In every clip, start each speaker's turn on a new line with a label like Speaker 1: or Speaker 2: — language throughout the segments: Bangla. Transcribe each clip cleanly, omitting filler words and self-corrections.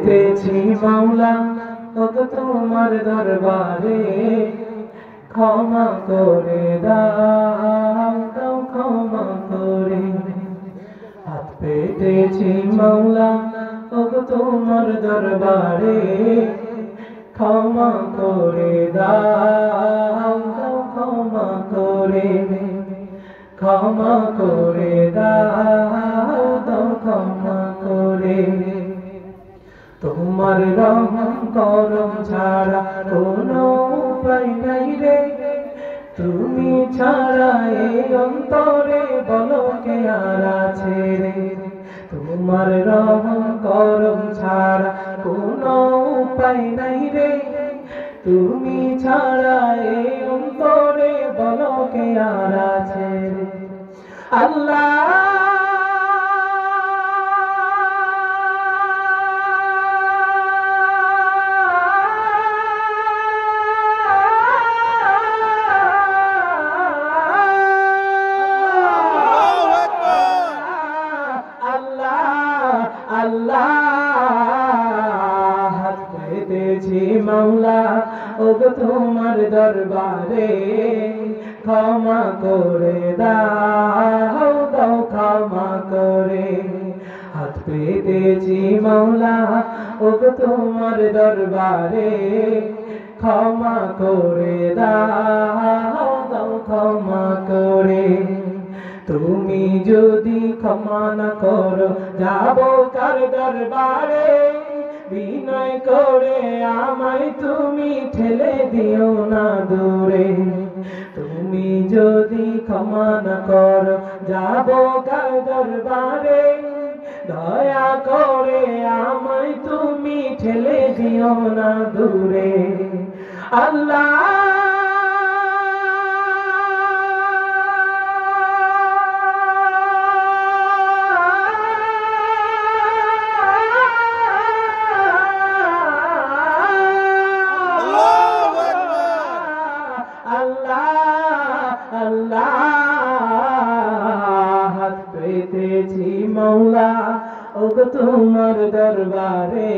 Speaker 1: পেতেছি মাওলা ওগো তোমার দরবারে, ক্ষমা করে দাও দাও ক্ষমা করে। হাত পেতেছি মাওলা ওগো তোমার দরবারে, ক্ষমা করে দাও দাও ক্ষমা করে। ক্ষমা করে দাও দাও ক্ষমা করে। তোমার রহম করম ছাড়া কোনো উপায় নাই রে, তুমি ছাড়া এই অন্তরে বলো কে আর আছে রে। তোমার রহম করম ছাড়া কোনো উপায় নাই রে, তুমি ছাড়া এই অন্তরে বলো কে আর আছে রে। আল্লাহ হাত পেতেছি মাওলা ওগো তোমার দরবারে, ক্ষমা করে দাও দাও ক্ষমা করে। হাত পেতেছি মাওলা ওগো তোমার দরবারে, ক্ষমা করে দাও দাও ক্ষমা করে। তুমি যদি ক্ষমা না করো যাব কার দরবারে, বিনয় করে আমায় তুমি ঠেলে দিও না দূরে। তুমি যদি ক্ষমা না করো যাব কার দরবারে, দয়া করে আমায় তুমি ঠেলে দিও না দূরে। আল্লাহ হাত পেতেছি মাওলা ওগো তোমার দরবারে,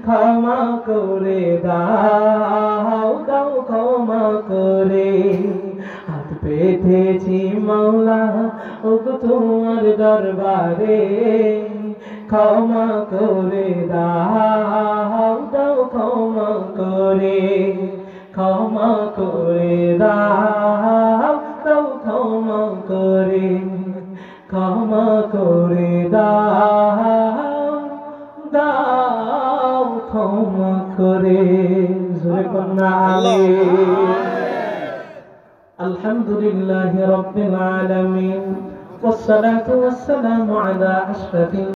Speaker 1: ক্ষমা করে দাও দাও ক্ষমা করে। হাত পেতেছি মাওলা ওগো তোমার দরবারে, ক্ষমা করে দাও দাও ক্ষমা করে। ক্ষমা করে দাও দাও ক্ষমা করে। ক্ষমা করে দাও দাও ক্ষমা করে। জোরে কন্যা আমিন। আলহামদুলিল্লাহি রাব্বিল আলামিন, ওয়াসসালাতু ওয়াসসালামু আলা আশরাফিল